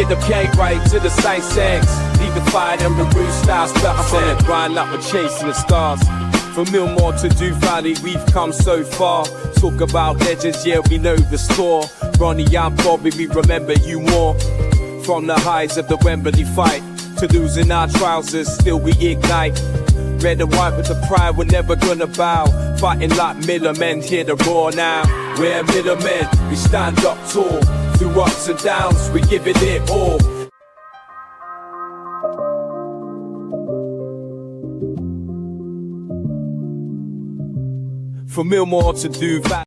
Get the cake right to the same sex. Leave the fire and the roof styles. I'm on the grind like we're chasing the stars. From Millmore to Du Valley, we've come so far. Talk about legends, yeah, we know the score. Ronnie, I'm Bobby, we remember you more. From the highs of the Wembley fight to losing our trousers, still we ignite. Red and white with the pride, we're never gonna bow. Fighting like Millermen, hear the roar now. We're Millermen, we stand up tall. Through ups and downs, we give it all. From Millmore to Du Valley.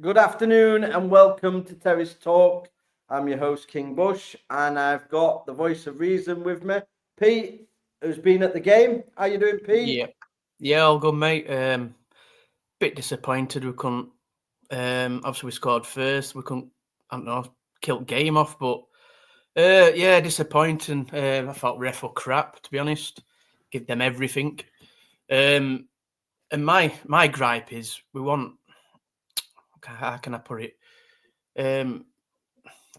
Good afternoon and welcome to Terrace Talk. I'm your host, King Bush, and I've got the voice of reason with me, Pete, who's been at the game. How you doing, Pete? Yeah, all good, mate. Bit disappointed we couldn't. Obviously, we scored first. We couldn't, I don't know, kill the game off, but yeah, disappointing. I thought ref were crap, to be honest. Give them everything. And my gripe is we want, how can I put it?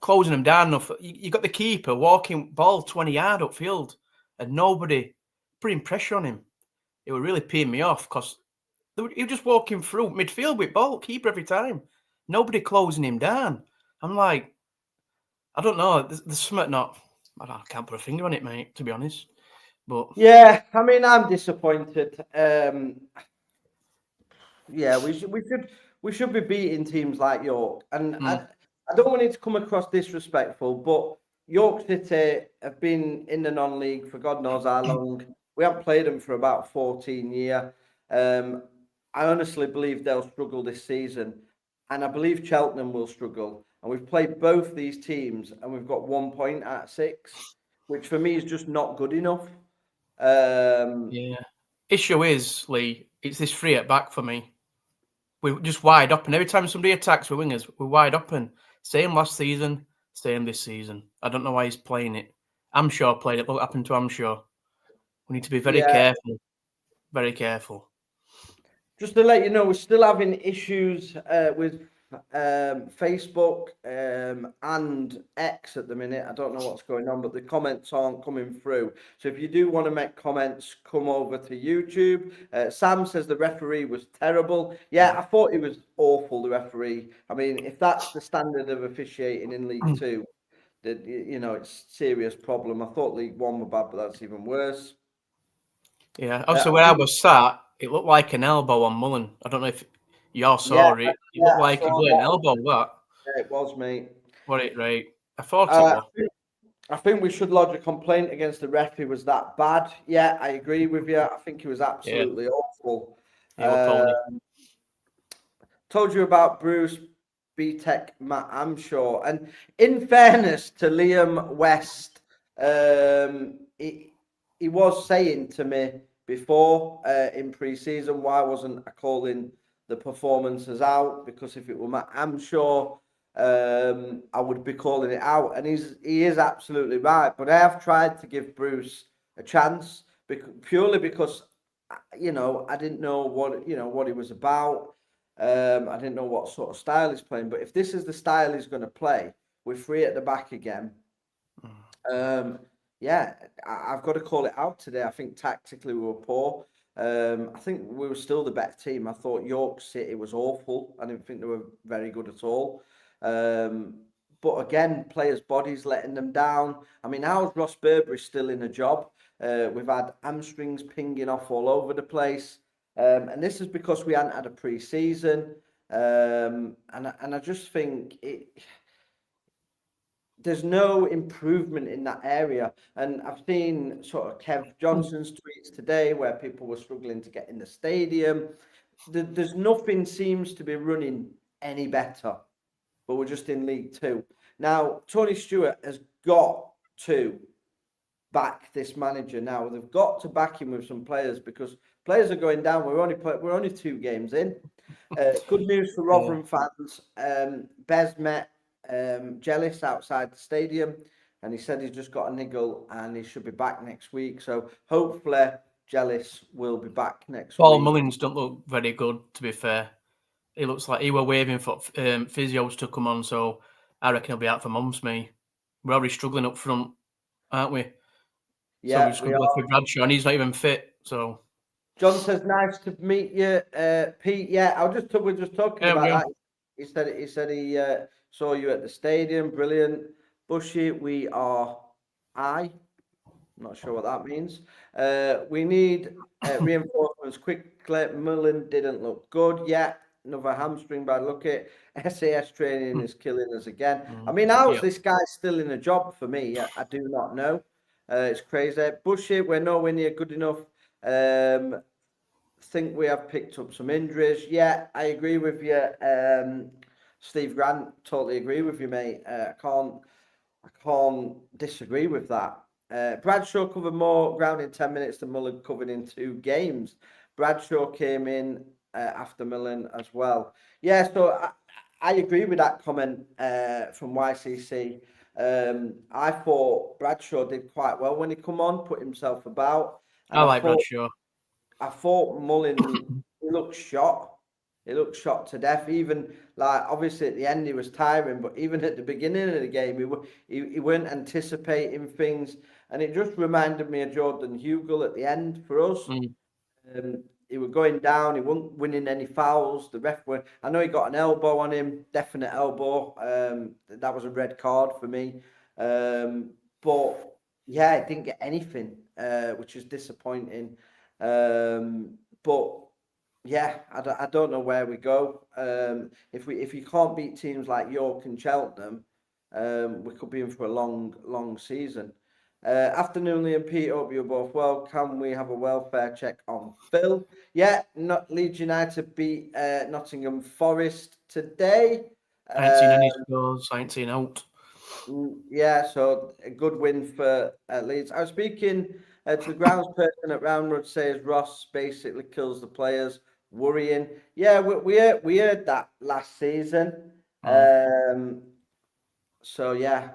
Closing them down enough. You got the keeper walking ball 20 yards upfield and nobody putting pressure on him. It would really pee me off because he was just walking through midfield with ball, keeper every time. Nobody closing him down. I'm like, I don't know. There's something not. I can't put a finger on it, mate, to be honest. But yeah, I mean, I'm disappointed. Yeah, we should be beating teams like York, and I don't want it to come across disrespectful, but York City have been in the non-league for God knows how long. We haven't played them for about 14 years. I honestly believe they'll struggle this season, and I believe Cheltenham will struggle. And we've played both these teams, and we've got 1 point out of 6, which for me is just not good enough. Yeah. Issue is, Lee, it's this free at back for me. We're just wide open. Every time somebody attacks with wingers, we're wide open. Same last season, same this season. I don't know why he's playing it. Amshaw played it. What happened to Amshaw? We need to be very careful. Very careful. Just to let you know, we're still having issues with Facebook and X at the minute. I don't know what's going on, but the comments aren't coming through. So if you do want to make comments, come over to YouTube. Sam says the referee was terrible. Yeah, I thought he was awful, the referee. I mean, if that's the standard of officiating in League 2, that, you know, it's a serious problem. I thought League 1 were bad, but that's even worse. Yeah. Also, where I was sat, it looked like an elbow on Mullen. I don't know if y'all saw it. It looked like it was an elbow. What? Yeah, it was, mate. Right. I thought it was. I think we should lodge a complaint against the ref. He was that bad. Yeah, I agree with you. I think he was absolutely awful. Told you about Bruce, B-Tech, Matt Amshaw. And in fairness to Liam West, he was saying to me before in pre-season, why wasn't I calling the performances out? Because if it were Matt Amshaw, I would be calling it out. And he is absolutely right. But I have tried to give Bruce a chance purely because, you know, I didn't know what he was about. I didn't know what sort of style he's playing. But if this is the style he's going to play, we're free at the back again. Yeah, I've got to call it out today. I think tactically we were poor. I think we were still the better team. I thought York City was awful. I didn't think they were very good at all. But again, players' bodies letting them down. I mean, how's Ross Burberry still in a job? We've had hamstrings pinging off all over the place. And this is because we hadn't had a pre-season. And I just think there's no improvement in that area. And I've seen sort of Kev Johnson's tweets today where people were struggling to get in the stadium. There's nothing seems to be running any better, but we're just in League 2. Now, Tony Stewart has got to back this manager now. They've got to back him with some players because players are going down. We're only 2 games in. Good news for Rotherham fans. Bez met Jellis outside the stadium, and he said he's just got a niggle and he should be back next week. So hopefully Jellis will be back next week. Paul Mullins don't look very good, to be fair. He looks like he were waving for physios to come on, so I reckon he'll be out for months, me. we're already struggling up front, aren't we? Yeah, so we just could go for Bradshaw, and he's not even fit. So John says, "Nice to meet you, Pete." Yeah, we're just talking about that. He said he saw you at the stadium. Brilliant, Bushy. We are I'm not sure what that means. We need reinforcements quickly. Mullen didn't look good yet. Another hamstring by look at SAS training is killing us again. I mean, how's this guy still in a job for me? I do not know. It's crazy. Bushy, we're nowhere near good enough. Think we have picked up some injuries. Yeah, I agree with you. Steve Grant, totally agree with you, mate. I can't disagree with that. Bradshaw covered more ground in 10 minutes than Mullen covered in 2 games. Bradshaw came in after Mullen as well. Yeah, so I agree with that comment from YCC. I thought Bradshaw did quite well when he come on, put himself about. And I like Bradshaw. I thought Mullen, he looked shot. He looked shot to death. Even like obviously at the end he was tiring, but even at the beginning of the game he weren't anticipating things, and it just reminded me of Jordan Hugel at the end for us. He was going down. He wasn't winning any fouls. The ref were. I know he got an elbow on him, definite elbow. That was a red card for me. But yeah, he didn't get anything, which is disappointing. But yeah, I don't know where we go. If you can't beat teams like York and Cheltenham, we could be in for a long season. Afternoon, Lee and Pete. Hope you're both well. Can we have a welfare check on Phil? Yeah, not Leeds United beat Nottingham Forest today. I ain't seen any scores. I ain't seen out. Yeah, so a good win for Leeds. I was speaking to the grounds person at Roundwood, says Ross basically kills the players. Worrying. Yeah, we heard that last season. So yeah,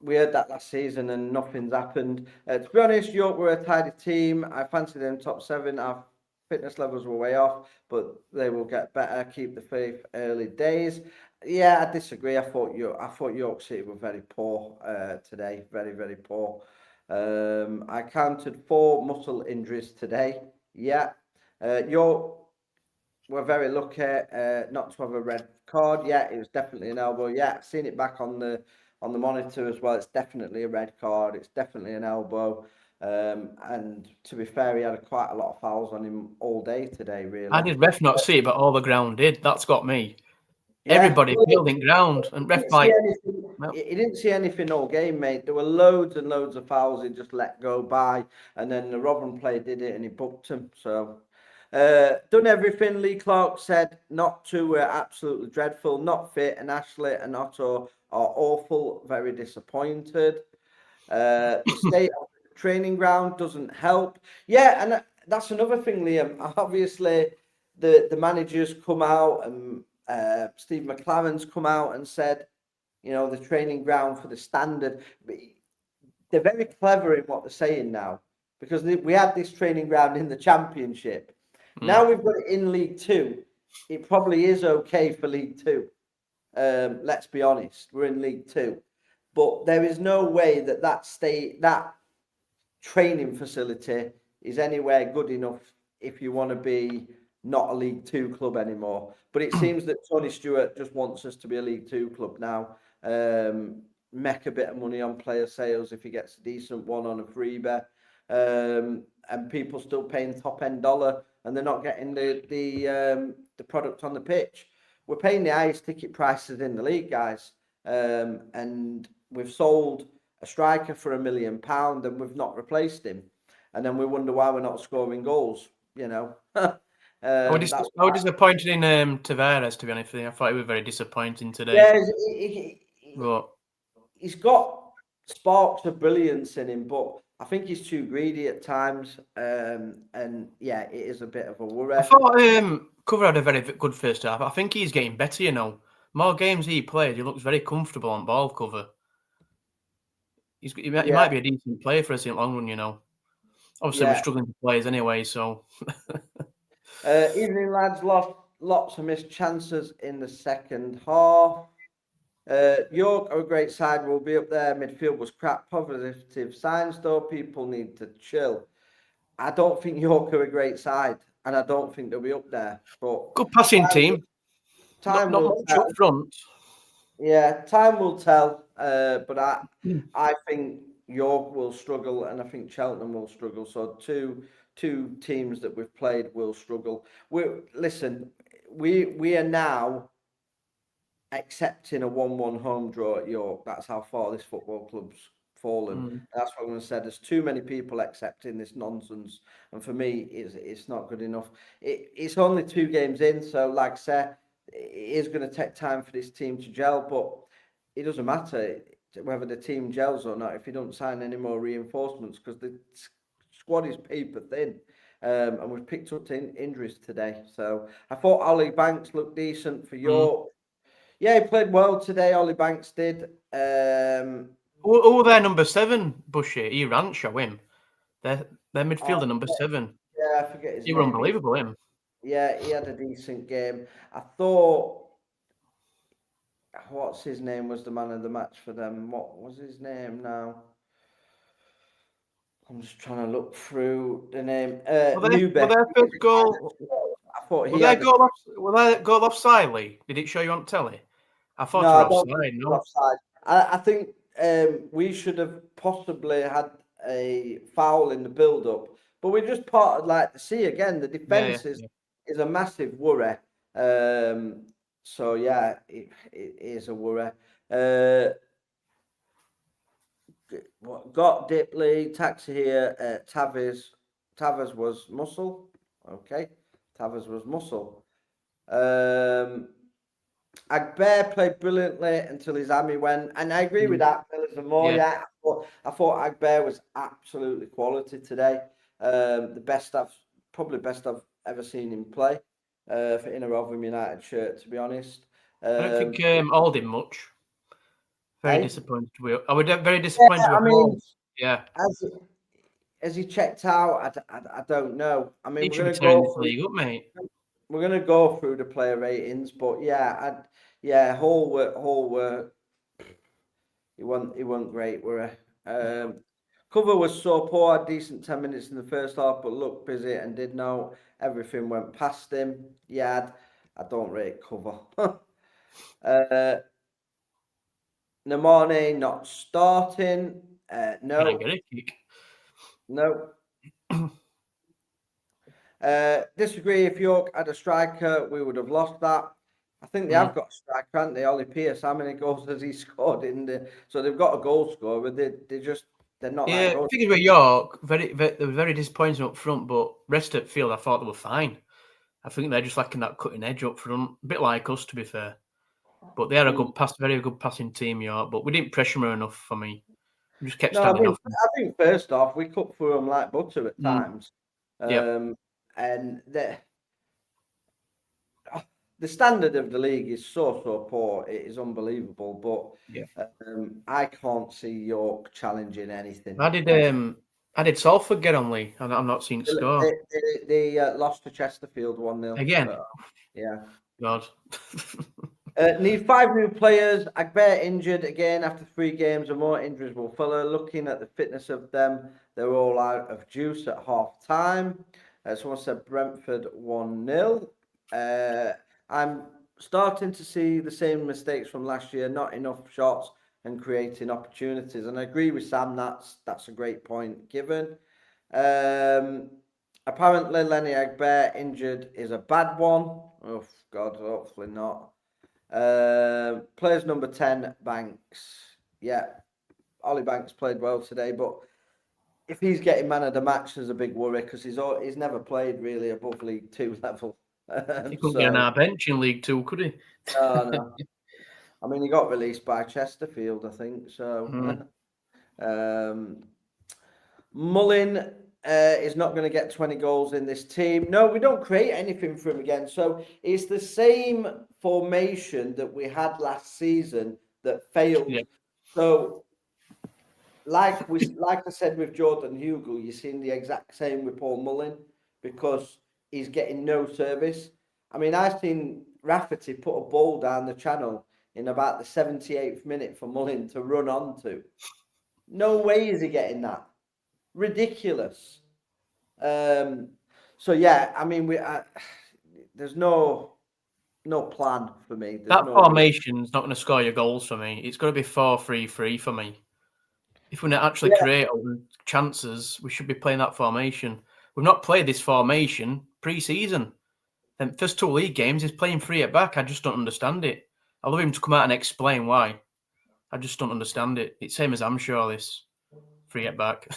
we heard that last season and nothing's happened. To be honest, York were a tidy team. I fancied them top 7. Our fitness levels were way off, but they will get better. Keep the faith. Early days. Yeah, I disagree. I thought York City were very poor today. Very, very poor. I counted 4 muscle injuries today. Yeah. York were very lucky not to have a red card. Yeah, it was definitely an elbow. Yeah, I've seen it back on the monitor as well. It's definitely a red card. It's definitely an elbow. And to be fair, he had quite a lot of fouls on him all day today, really. I did ref not see it, but all the ground did. That's got me. Yeah, everybody building ground and ref like he didn't see anything all game, mate. There were loads and loads of fouls he just let go by, and then the Rotherham player did it and he booked him. So done everything. Lee Clark said not too absolutely dreadful, not fit, and Ashley and Otto are awful, very disappointed. The state of the training ground doesn't help. Yeah, and that's another thing, Liam. Obviously, the managers come out and Steve McLaren's come out and said, you know, the training ground for the standard. They're very clever in what they're saying now, because we had this training ground in the Championship. Now we've got it in League 2. It probably is okay for League 2. Let's be honest, we're in League 2. But there is no way that training facility is anywhere good enough if you want to be not a League 2 club anymore. But it seems that Tony Stewart just wants us to be a League 2 club now. Make a bit of money on player sales if he gets a decent one on a freebie. And people still paying top end dollar, and they're not getting the product on the pitch. We're paying the highest ticket prices in the league, guys. And we've sold a striker for £1 million and we've not replaced him. And then we wonder why we're not scoring goals, you know. I was disappointed in Tavares, to be honest with you. I thought he was very disappointing today. Yeah, he's got sparks of brilliance in him, but I think he's too greedy at times. And yeah, it is a bit of a worry. I thought Cover had a very good first half. I think he's getting better, you know. More games he plays, he looks very comfortable on ball cover. He might be a decent player for us in the long run, you know. Obviously, we're struggling to play anyway, so. Evening, lads. Lots of missed chances in the second half. York are a great side. We'll be up there. Midfield was crap. Positive signs, though. People need to chill. I don't think York are a great side, and I don't think they'll be up there. But Good passing team. time Not will much tell. up front. Yeah, time will tell. But I think York will struggle, and I think Cheltenham will struggle. So two teams that we've played will struggle. We are now accepting a 1-1 home draw at York. That's how far this football club's fallen. That's what I'm going to say. There's too many people accepting this nonsense, and for me, it's not good enough. It's only 2 games in, so like I said, it is going to take time for this team to gel, but it doesn't matter whether the team gels or not if you don't sign any more reinforcements, because the squad is paper thin. And we've picked up injuries today. So I thought Ollie Banks looked decent for York. Yeah, he played well today. Ollie Banks did. Oh, their number 7, Bushy. He ran, show him. Their midfielder number 7. Yeah, I forget his He name. were unbelievable, him. Yeah, he had a decent game. I thought, what's his name was the man of the match for them? What was his name now? I'm just trying to look through the name. Newbeck. Their first goal. I thought he Were their had. goal offside, Lee? Did it show you on telly? I thought No, it I was don't offside. think it No. was offside. I think we should have possibly had a foul in the build-up, but we just parted like the sea again. The defence is a massive worry. So yeah, it is a worry. Got Dipley, Taxi here, Tavers was muscle. Okay, Tavers was muscle. Agbear played brilliantly until his hammy went, and I agree with that. I thought Agbear was absolutely quality today. The best I've ever seen him play in a Rotherham United shirt, to be honest. I don't think All did much. Very disappointed. I was very disappointed with Hall. Yeah. Has he checked out? I don't know. I mean, He we're should going be to tearing go this through. league up, mate. We're going to go through the player ratings, but Hall were he wasn't great, were he? Cover was so poor, had decent 10 minutes in the first half, but looked busy and did know everything went past him. Yeah, I don't rate Cover. Namane not starting. No. Get a kick. No. Disagree. If York had a striker, we would have lost that. I think they have got a striker, haven't they? Ollie Pearce. How many goals has he scored in the? So they've got a goal scorer. They're not that good. Figures with York, they were very disappointing up front, but rest of the field, I thought they were fine. I think they're just lacking that cutting edge up front, a bit like us, to be fair. But they had a very good passing team, York. But we didn't pressure them enough for me. We just kept standing off them. I think first off, we cut through them like butter at times. And the standard of the league is so poor. It is unbelievable. But I can't see York challenging anything. How did Salford get on, Lee? I'm not seeing it score. They lost to Chesterfield 1-0. Again? So, yeah. God. Need 5 new players. Agbear injured again after 3 games, and more injuries will follow. Looking at the fitness of them, they're all out of juice at half time. Someone said Brentford 1-0. I'm starting to see the same mistakes from last year, not enough shots and creating opportunities. And I agree with Sam, that's a great point given. Apparently Lenny Agbear injured is a bad one. Oh God, hopefully not. Players number 10, Banks. Yeah, Ollie Banks played well today, but if he's getting man of the match, there's a big worry because he's never played really above League 2 level. He couldn't get on our bench in League 2, could he? No. I mean, he got released by Chesterfield, I think. So, Mullin is not going to get 20 goals in this team. No, we don't create anything for him again. So it's the same formation that we had last season that failed. Yeah. So, like I said with Jordan Hugo, you're seeing the exact same with Paul Mullin because he's getting no service. I mean, I've seen Rafferty put a ball down the channel in about the 78th minute for Mullin to run onto. No way is he getting that. Ridiculous. So yeah, I mean, there's no plan for me. There's That no formation's not going to score your goals for me. It's got to be 4-3-3 for me. If we're going to actually create chances, we should be playing that formation. We've not played this formation pre-season. The first 2 league games, he's playing 3 at back. I just don't understand it. I love him to come out and explain why. I just don't understand it. It's same as I'm sure this 3 at back.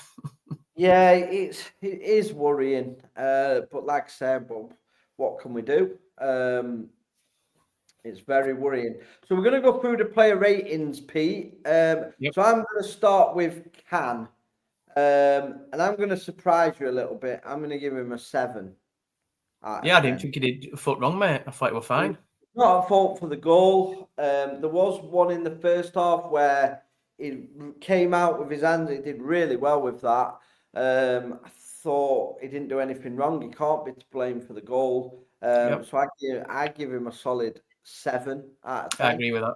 Yeah, it is worrying. But like I said, what can we do? It's very worrying. So we're going to go through the player ratings, Pete. So I'm going to start with Can. And I'm going to surprise you a little bit. I'm going to give him a 7. Yeah, I didn't think he did a foot wrong, mate. I thought he was fine. Not a fault for the goal. There was one in the first half where he came out with his hands. He did really well with that. I thought he didn't do anything wrong. He can't be to blame for the goal. So I give him a solid 7 out of 10. I agree with that.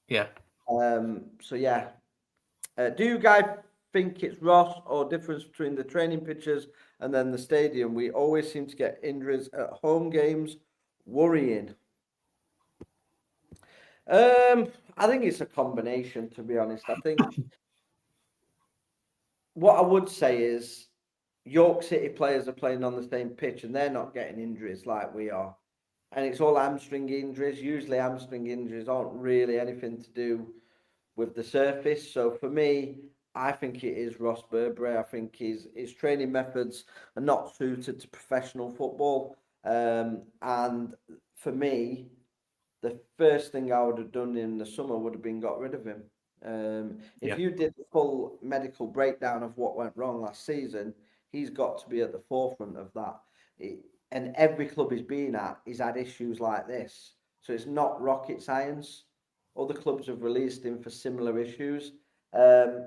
Yeah. So yeah. Do you guys think it's Ross or difference between the training pitches and then the stadium? We always seem to get injuries at home games. Worrying. I think it's a combination, to be honest. I think what I would say is York City players are playing on the same pitch and they're not getting injuries like we are. And it's all hamstring injuries. Usually hamstring injuries aren't really anything to do with the surface. So for me, I think it is Ross Burberry. I think his training methods are not suited to professional football. And for me, the first thing I would have done in the summer would have been got rid of him. If you did a full medical breakdown of what went wrong last season, he's got to be at the forefront of that. And every club he's been at, he's had issues like this. So it's not rocket science. Other clubs have released him for similar issues.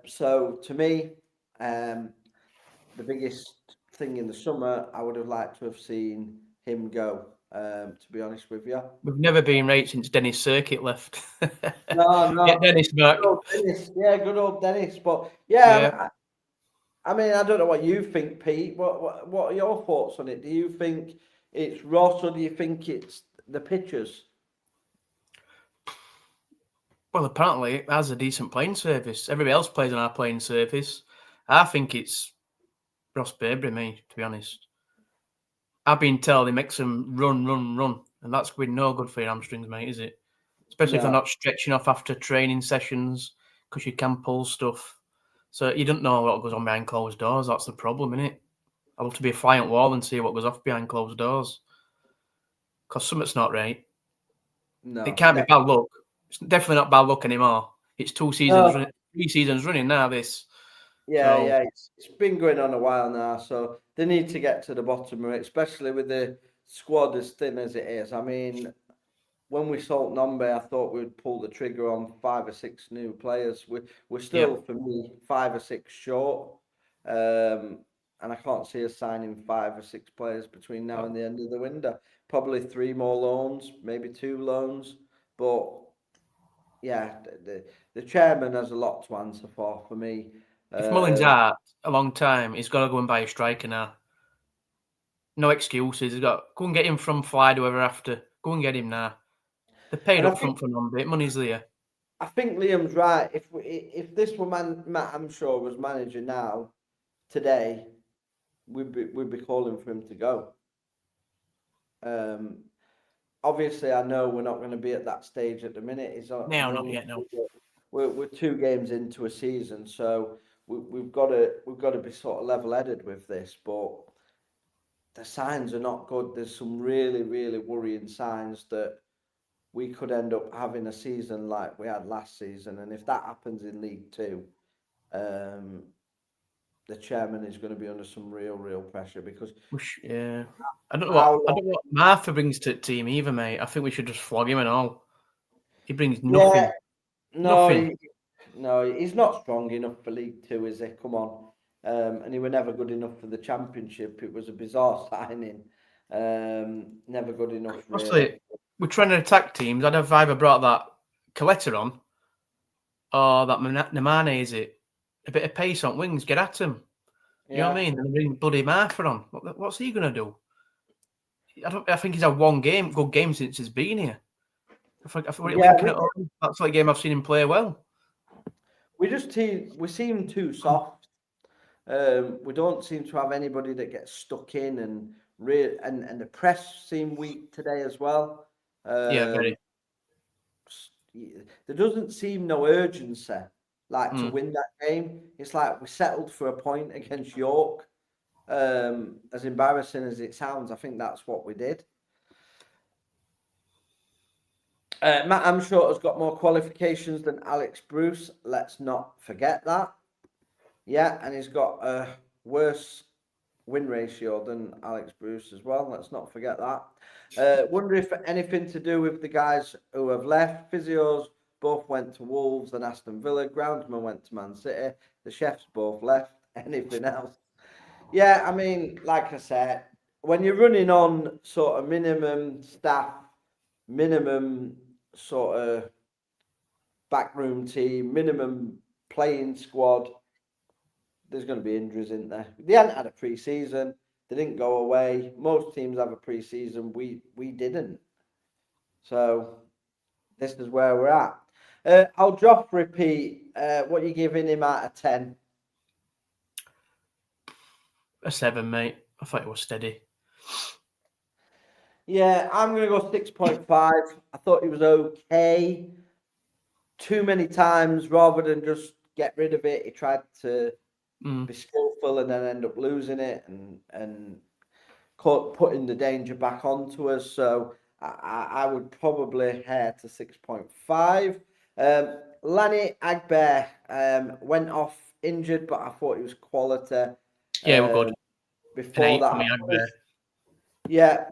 So to me, the biggest thing in the summer, I would have liked to have seen him go. To be honest with you, we've never been right since Dennis Circuit left. No, get Dennis back. Good old Dennis. But yeah. I mean, I don't know what you think, Pete. What are your thoughts on it? Do you think it's Ross or do you think it's the pitchers? Well, apparently it has a decent playing surface. Everybody else plays on our playing surface. I think it's Ross Burberry, me, to be honest. I've been told he makes them run, and that's been no good for your hamstrings, mate, is it? Especially if they're not stretching off after training sessions, because you can pull stuff. So you don't know what goes on behind closed doors. That's the problem, isn't it? I love to be a fly on wall and see what goes off behind closed doors. Because something's not right. No, it can't be bad luck. It's definitely not bad luck anymore. It's 2 seasons, 3 seasons running now. This. Yeah. It's been going on a while now, so they need to get to the bottom of it, especially with the squad as thin as it is. I mean, when we sold Nombe, I thought we'd pull the trigger on 5 or 6 new players. We're still, for me, 5 or 6 short. And I can't see us signing 5 or 6 players between now and the end of the window. Probably 3 more loans, maybe 2 loans. But yeah, the chairman has a lot to answer for me. If Mullin's out a long time, he's got to go and buy a striker now. No excuses. He's got go and get him from Flyde, whoever after. Go and get him now. They're paid up front for Nombe. Money's there. I think Liam's right. If this were Matt Hamshaw was manager now, today, we'd be calling for him to go. Obviously, I know we're not going to be at that stage at the minute. Not yet. No. We're 2 games into a season, so we've got to be sort of level-headed with this. But the signs are not good. There's some really, really worrying signs that we could end up having a season like we had last season, and if that happens in League 2, the chairman is going to be under some real pressure because I don't know what Martha brings to the team either, mate. I think we should just flog him and all. He brings nothing. No, he's not strong enough for League 2, is he? Come on. And he was never good enough for the Championship. It was a bizarre signing. Never good enough. Honestly, we're trying to attack teams. I'd have either brought that Coletta on. Oh, that Namane, is it? A bit of pace on wings, get at him. You know what I mean? And bring bloody Martha on. What's he going to do? I think he's had one good game since he's been here. I think Lincoln at home, that's like a game I've seen him play well. We seem too soft. We don't seem to have anybody that gets stuck in, and the press seem weak today as well. Very. There doesn't seem no urgency to win that game. It's like we settled for a point against York. As embarrassing as it sounds, I think that's what we did. Matt Amshort has got more qualifications than Alex Bruce. Let's not forget that. Yeah, and he's got a worse win ratio than Alex Bruce as well. Let's not forget that. Wonder if anything to do with the guys who have left. Physios both went to Wolves and Aston Villa. Groundsman went to Man City. The chefs both left. Anything else? Yeah, I mean, like I said, when you're running on sort of minimum staff, minimum sort of backroom team, minimum playing squad, there's going to be injuries in there. They hadn't had a pre-season. They didn't go away. Most teams have a pre-season. We didn't. So this is where we're at. I'll drop repeat. What are you giving him out of 10? A 7, mate. I thought it was steady. Yeah, I'm going to go 6.5. I thought it was okay. Too many times, rather than just get rid of it, he tried to be skillful and then end up losing it and putting the danger back onto us. So I would probably head to 6.5. Lanny Agbear went off injured, but I thought he was quality. Yeah, we're good. Before that, yeah.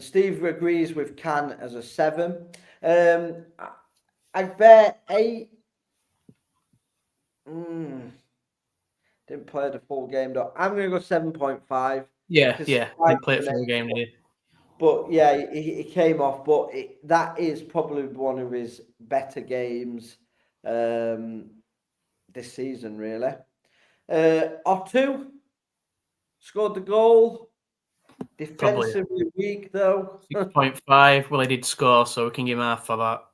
Steve agrees with Can as a 7. Agbear 8. Didn't play the full game though. I'm going to go 7.5. Yeah. Didn't play it full game, did he? But yeah, he came off. But that is probably one of his better games this season, really. Otto scored the goal. Defensively weak though. 6.5. Well, he did score, so we can give him half for that.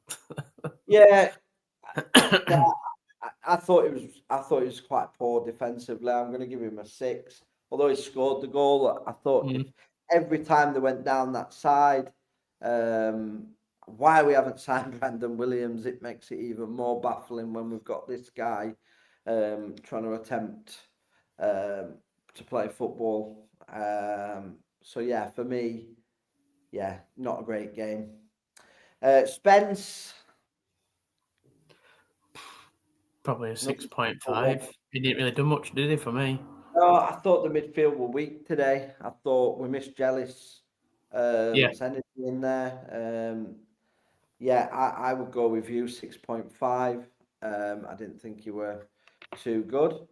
Yeah. I thought it was quite poor defensively. I'm going to give him a 6. Although he scored the goal, I thought every time they went down that side, why we haven't signed Brandon Williams, it makes it even more baffling when we've got this guy trying to attempt to play football. So yeah, for me, yeah, not a great game. Spence. Probably a 6.5. He didn't really do much, did he, for me? No, I thought the midfield were weak today. I thought we missed Jellis. Energy in there. I would go with you, 6.5. I didn't think you were too good.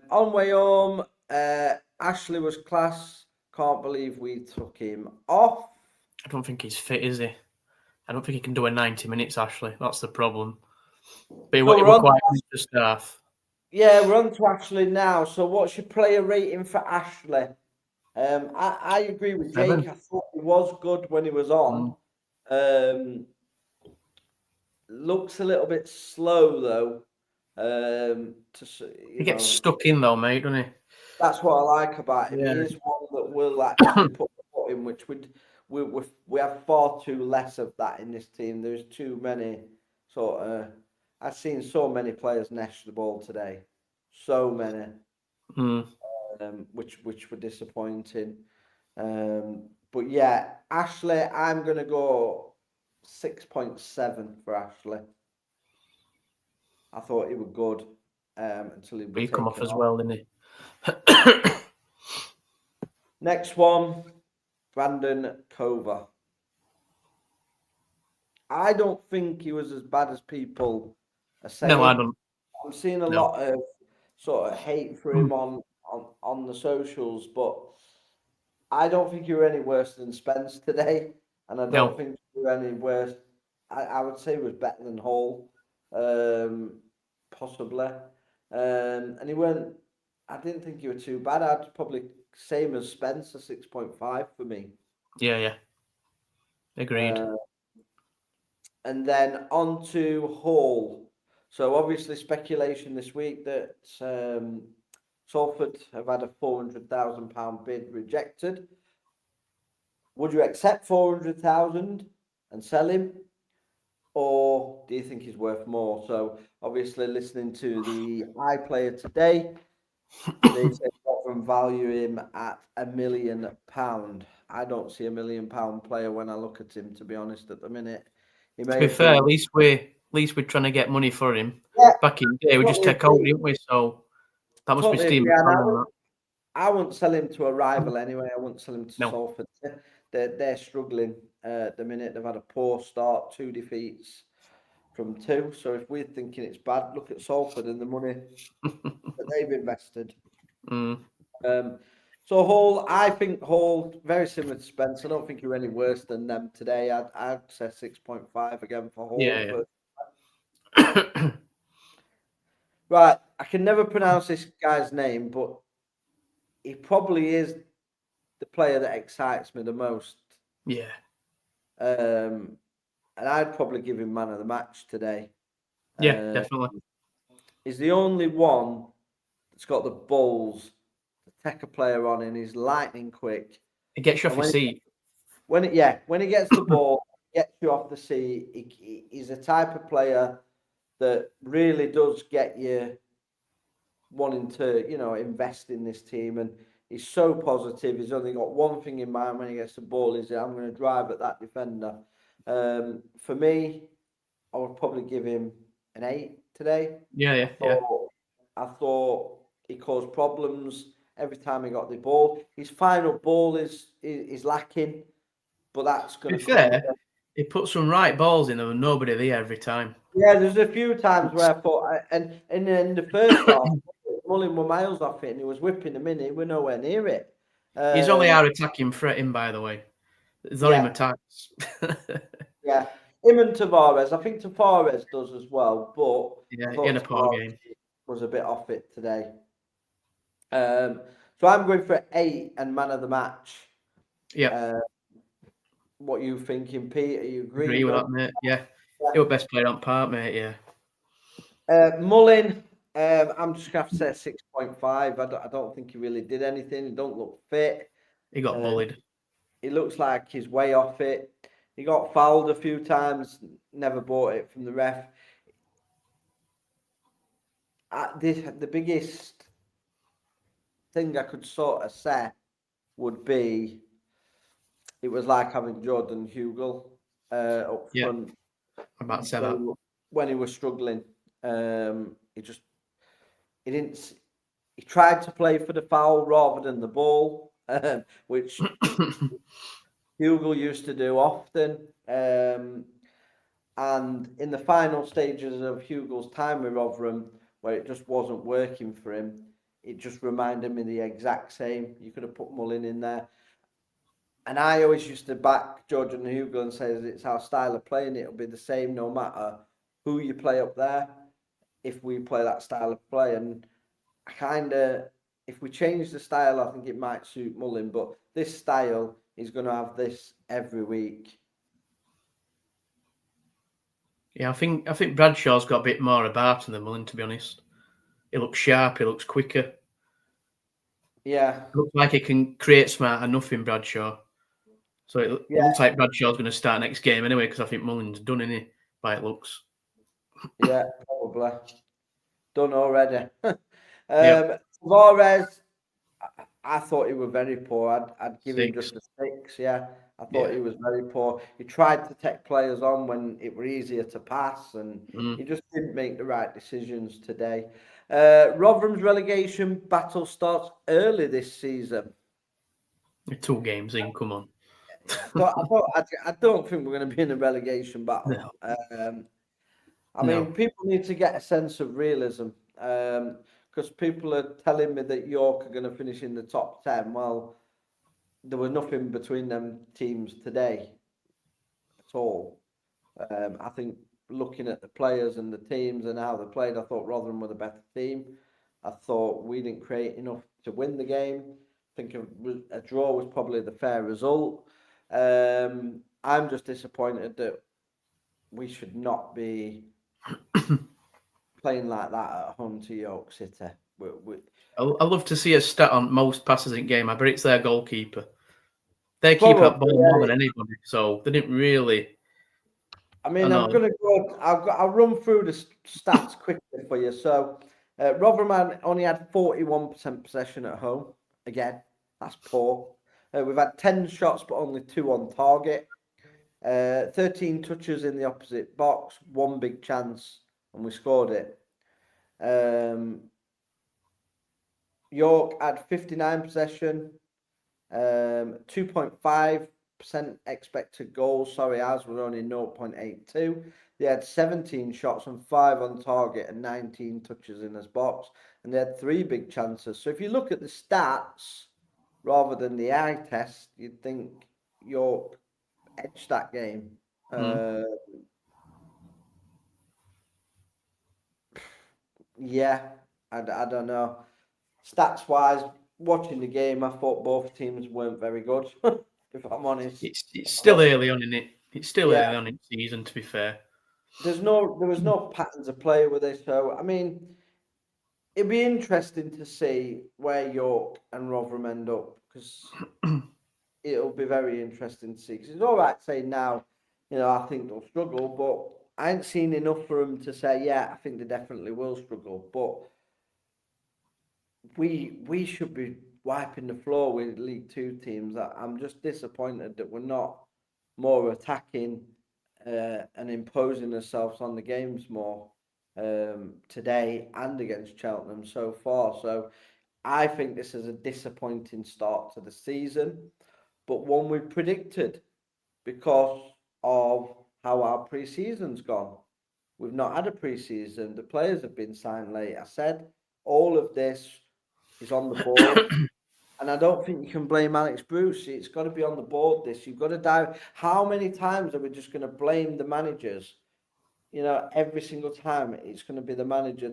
On way home, Ashley was class. Can't believe we took him off. I don't think he's fit, is he? I don't think he can do a 90 minutes, Ashley. That's the problem. But we're quite good to staff. Yeah, we're on to Ashley now. So what's your player rating for Ashley? I agree with Jake. 7. I thought he was good when he was on. Looks a little bit slow though. He gets stuck in though, mate, doesn't he? That's what I like about him. Yeah. He is one that will actually put the foot in, which we have far too less of that in this team. There's too many sort of. I've seen so many players nest the ball today, so many, which were disappointing. But yeah, Ashley, I'm gonna go 6.7 for Ashley. I thought he was good until he come off as well, didn't he? Next one, Brandon Cover. I don't think he was as bad as people are saying. No, I don't. I'm seeing a lot of sort of hate for him on the socials, but I don't think you were any worse than Spence today, and I don't think you were any worse I would say he was better than Hall, possibly. And he weren't. I didn't think he was too bad. I'd probably same as Spencer, 6.5 for me. Yeah. Agreed. And then on to Hall. So obviously speculation this week that Salford have had a £400,000 bid rejected. Would you accept 400,000 and sell him, or do you think he's worth more? So obviously, listening to the iPlayer today, they said Rotherham value him at £1 million. I don't see £1 million player when I look at him, to be honest, at the minute. He To may be have fair, been, at least we're trying to get money for him. yeah, Back in the day, we just totally take over, agree. didn't we? So that must be Totally Steve agree. And McConnell on that. I wouldn't sell him to a rival anyway. I wouldn't sell him to No. Salford. They're struggling at the minute. They've had a poor start, 2 defeats from 2. So if we're thinking it's bad, look at Salford and the money that they've invested. So Hall, I think Hall very similar to Spence. I don't think you're any worse than them today. I'd say 6.5 again for Hall. Yeah. Right, I can never pronounce this guy's name, but he probably is the player that excites me the most. Yeah. And I'd probably give him man of the match today. Yeah, definitely. He's the only one that's got the balls to take a player on, and he's lightning quick. It gets you off your seat. When he gets the ball, gets you off the seat. He's a type of player that really does get you wanting to, invest in this team. And he's so positive. He's only got one thing in mind when he gets the ball: is I'm going to drive at that defender. For me, I would probably give him an 8 today. Yeah. I thought he caused problems every time he got the ball. His final ball is lacking, but that's going To be to come. fair, he put some right balls in there and nobody there every time. Yeah, there's a few times where I thought, and in the first half, Mullin were miles off it, and he was whipping them in. He were nowhere near it. He's only our attacking threat in, by the way. It's not him attacks. Yeah, him and Tavares. I think Tavares does as well, but Yeah, I thought in a poor Tavares game. was a bit off it today. So I'm going for 8 and man of the match. Yeah. What are you thinking, Pete? Are you agreeing? Agree with that, mate. Yeah. He was best player on part, mate. Yeah. Mullin, I'm just going to have to say 6.5. I don't think he really did anything. He don't look fit. He got bullied. He looks like he's way off it. He got fouled a few times, never bought it from the ref. The biggest thing I could sort of say would be it was like having Jordan Hugel up front. I'm about to say that. When he was struggling. He tried to play for the foul rather than the ball, which Hugel used to do often. And in the final stages of Hugel's time with Rotherham, where it just wasn't working for him, it just reminded me the exact same. You could have put Mullin in there. And I always used to back Jordan Hugel and say it's our style of playing. It'll be the same no matter who you play up there, if we play that style of play. And if we change the style, I think it might suit Mullin. But this style is going to have this every week. Yeah, I think Bradshaw's got a bit more about him than Mullin, to be honest. He looks sharp, he looks quicker. Yeah. It looks like he can create smart enough in Bradshaw. So it looks like Bradshaw's going to start next game anyway, because I think Mullin's done, isn't he, by it looks. Yeah, probably. Done already. Tavares, I thought he was very poor. I'd give him just a 6, yeah. I thought he was very poor. He tried to take players on when it was easier to pass, and he just didn't make the right decisions today. Rotherham's relegation battle starts early this season. 2 games in, come on. I don't think we're going to be in a relegation battle. No. I mean, people need to get a sense of realism, because people are telling me that York are going to finish in the top 10. Well, there was nothing between them teams today at all. I think looking at the players and the teams and how they played, I thought Rotherham were the better team. I thought we didn't create enough to win the game. I think a draw was probably the fair result. I'm just disappointed that we should not be playing like that at home to York City. I love to see a stat on most passes in game. I bet it's their goalkeeper. They keep that ball more than anybody, so they didn't really. I mean, I'm going to go. I'll run through the stats quickly for you. So, Rotherham only had 41% possession at home. Again, that's poor. We've had 10 shots, but only 2 on target. 13 touches in the opposite box, 1 big chance, and we scored it. York had 59 possession, 2.5% expected goals. Sorry, ours were only 0.82. They had 17 shots and 5 on target and 19 touches in this box, and they had 3 big chances. So if you look at the stats rather than the eye test, you'd think York edged that game. Yeah, I don't know. Stats wise, watching the game, I thought both teams weren't very good. If I'm honest, it's still early on in it. It's still early on in the season, to be fair. There was no patterns of play with it. So I mean, it'd be interesting to see where York and Rotherham end up, because it'll be very interesting to see. Because it's all right saying now, I think they'll struggle, but I ain't seen enough for them to say, yeah, I think they definitely will struggle. But we should be wiping the floor with League Two teams. I'm just disappointed that we're not more attacking and imposing ourselves on the games more today and against Cheltenham so far. So I think this is a disappointing start to the season, but one we predicted because of how our pre-season's gone. We've not had a pre-season. The players have been signed late. I said all of this is on the board. And I don't think you can blame Alex Bruce. It's got to be on the board, this. You've got to dive. How many times are we just going to blame the managers? Every single time it's going to be the manager.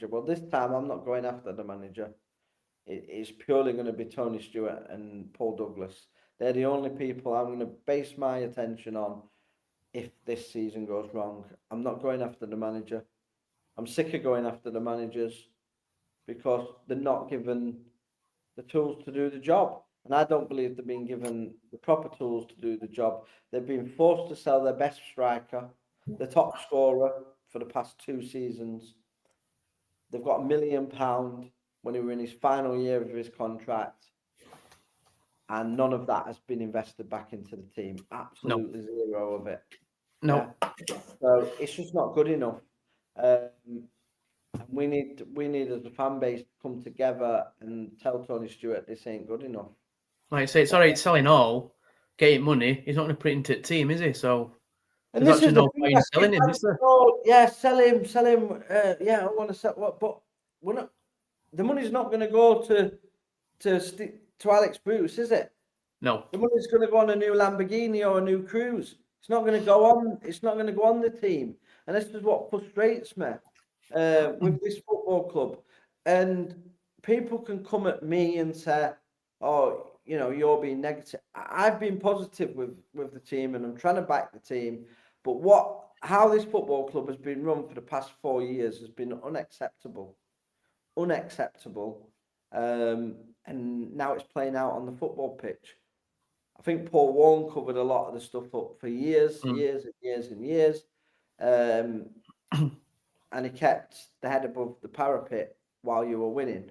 Well, this time I'm not going after the manager. It's purely going to be Tony Stewart and Paul Douglas. They're the only people I'm going to base my attention on if this season goes wrong. I'm not going after the manager. I'm sick of going after the managers because they're not given the tools to do the job. And I don't believe they're being given the proper tools to do the job. They've been forced to sell their best striker, the top scorer for the past 2 seasons. They've got £1 million when he was in his final year of his contract. And none of that has been invested back into the team. Absolutely zero of it. No. Yeah. So it's just not good enough. We need as a fan base to come together and tell Tony Stewart this ain't good enough. Like I say, it's all right selling all, getting money. He's not going to put it into the team, is he? So and this is no point in selling him, is there? Yeah, sell him. I want to sell. But we're not. The money's not going to go to Alex Bruce, is it? No. The money's going to go on a new Lamborghini or a new cruise. It's not going to go on. It's not going to go on the team, and this is what frustrates me. With this football club, and people can come at me and say, "Oh, you're being negative." I've been positive with the team, and I'm trying to back the team. But how this football club has been run for the past 4 years has been unacceptable, and now it's playing out on the football pitch. I think Paul Warren covered a lot of the stuff up for years. And he kept the head above the parapet while you were winning.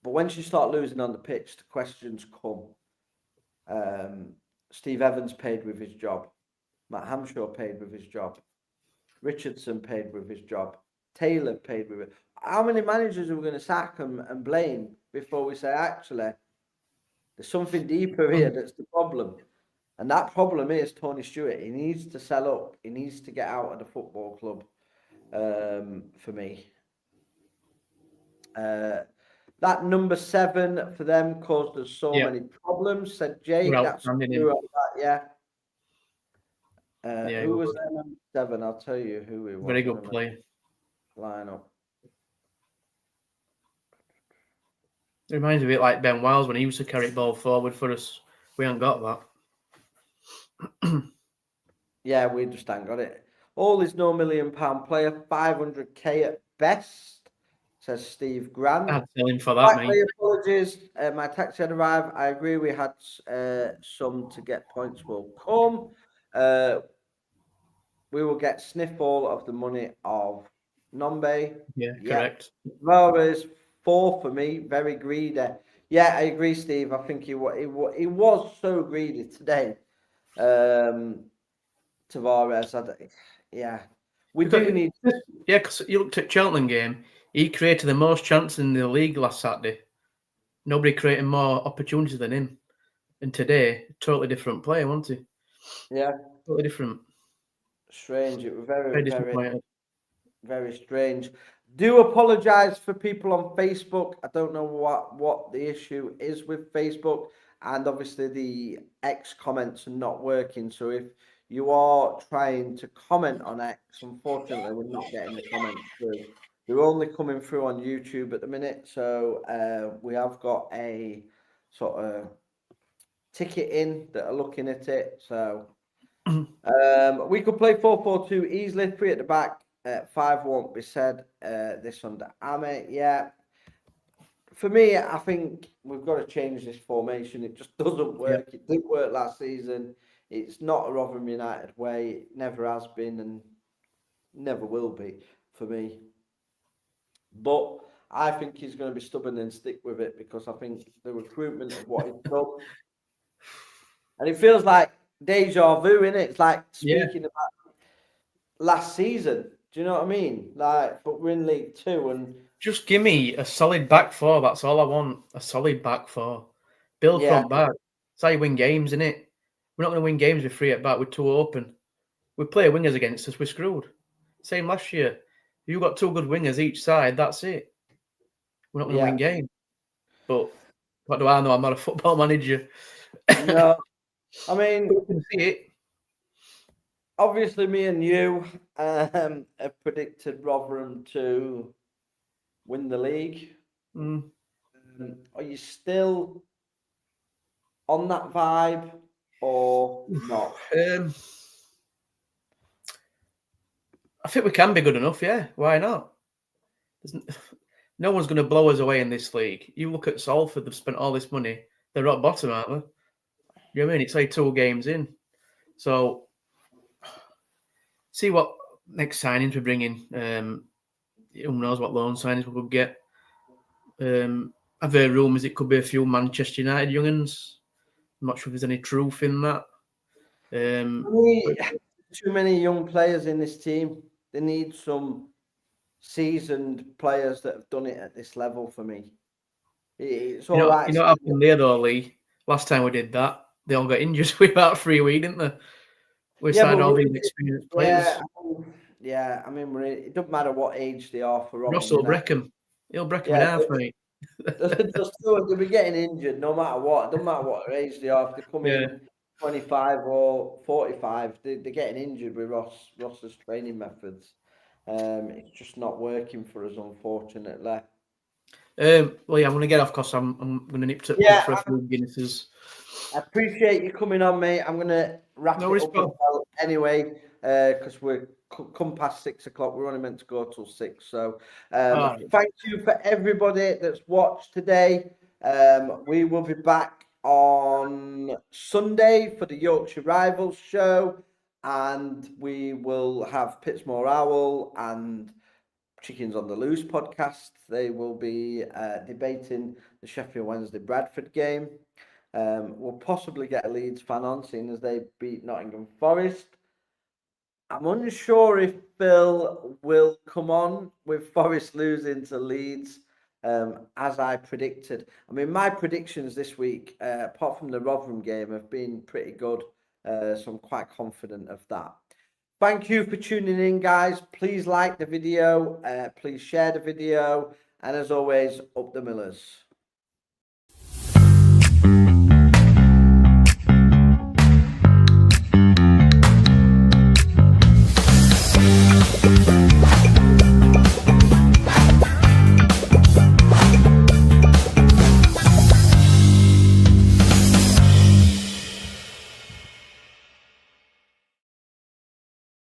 But once you start losing on the pitch, the questions come. Steve Evans paid with his job. Matt Hamshaw paid with his job. Richardson paid with his job. Taylor paid with it. How many managers are we going to sack and blame before we say, actually, there's something deeper here that's the problem? And that problem is Tony Stewart. He needs to sell up. He needs to get out of the football club, for me. That number 7 for them caused us so many problems, said Jake. That's true. Yeah. Who was their number 7? I'll tell you who he was. Very good player. Line up. It reminds me a bit like Ben Wiles when he used to carry ball forward for us. We haven't got that. Yeah, we just ain't got it. All is no £1 million player, 500k at best, says Steve Grant. I'd sell him for that, mate. Apologies, my taxi had arrived. I agree, we had some to get points will come. We will get sniffle of the money of Nombe. Yeah, correct. Rovers, 4 for me, very greedy. Yeah, I agree, Steve. I think he was so greedy today. Tavares, we do need. Yeah, because you looked at Cheltenham game, he created the most chances in the league last Saturday. Nobody created more opportunities than him. And today, totally different player, wasn't he? Yeah, totally different. Strange. It was very, disappointed. very strange. Do apologise for people on Facebook. I don't know what the issue is with Facebook, and obviously the X comments are not working. So if you are trying to comment on X, unfortunately, we're not getting the comments through. They're only coming through on YouTube at the minute. So we have got a sort of ticket in that are looking at it. So we could play 4-4-2 easily, 3 at the back. 5 won't be said. This under Ame, yeah. For me, I think we've got to change this formation. It just doesn't work. It didn't work last season. It's not a Rotherham United way. It never has been and never will be for me. But I think he's going to be stubborn and stick with it because I think the recruitment of what he's done. And it feels like deja vu, innit? It's like speaking about last season. Do you know what I mean? Like, but we're in League 2 and just give me a solid back four. That's all I want. A solid back four. Build front back. That's how you win games, isn't it? We're not going to win games with 3 at back. We're too open. We play wingers against us. We're screwed. Same last year. You've got 2 good wingers each side. That's it. We're not going to win games. But what do I know? I'm not a football manager. No, I mean, we can see it. Obviously, me and you have predicted Rotherham to win the league. Are you still on that vibe or not? I think we can be good enough, yeah. Why not? No one's going to blow us away in this league. You look at Salford, they've spent all this money. They're rock bottom, aren't they? You know what I mean? It's like 2 games in. So, see what next signings we bring in. Who knows what loan signings we could get. I've heard rumours it could be a few Manchester United young'uns. I'm not sure if there's any truth in that. Too many young players in this team. They need some seasoned players that have done it at this level for me. It's all right. You know what happened there though, Lee? Last time we did that, they all got injured with about 3 weeks, didn't they? We signed all these experienced players. Yeah, I mean, it doesn't matter what age they are for Ross will break them. He'll break them in half, mate. They'll be getting injured no matter what. It doesn't matter what age they are. If they come in 25 or 45, they're getting injured with Ross's training methods. It's just not working for us, unfortunately. I'm going to get off because I'm going to nip to for a few Guinnesses. I appreciate you coming on, mate. I'm going to wrap it up anyway because we're come past 6 o'clock. We're only meant to go till 6. So thank you for everybody that's watched today. We will be back on Sunday for the Yorkshire Rivals show, and we will have Pittsmore Owl and Chickens on the Loose podcast. They will be debating the Sheffield Wednesday Bradford game. We'll possibly get a Leeds fan on, seeing as they beat Nottingham Forest. I'm unsure if Bill will come on with Forest losing to Leeds, as I predicted. I mean, my predictions this week, apart from the Rotherham game, have been pretty good. So I'm quite confident of that. Thank you for tuning in, guys. Please like the video. Please share the video. And as always, up the Millers.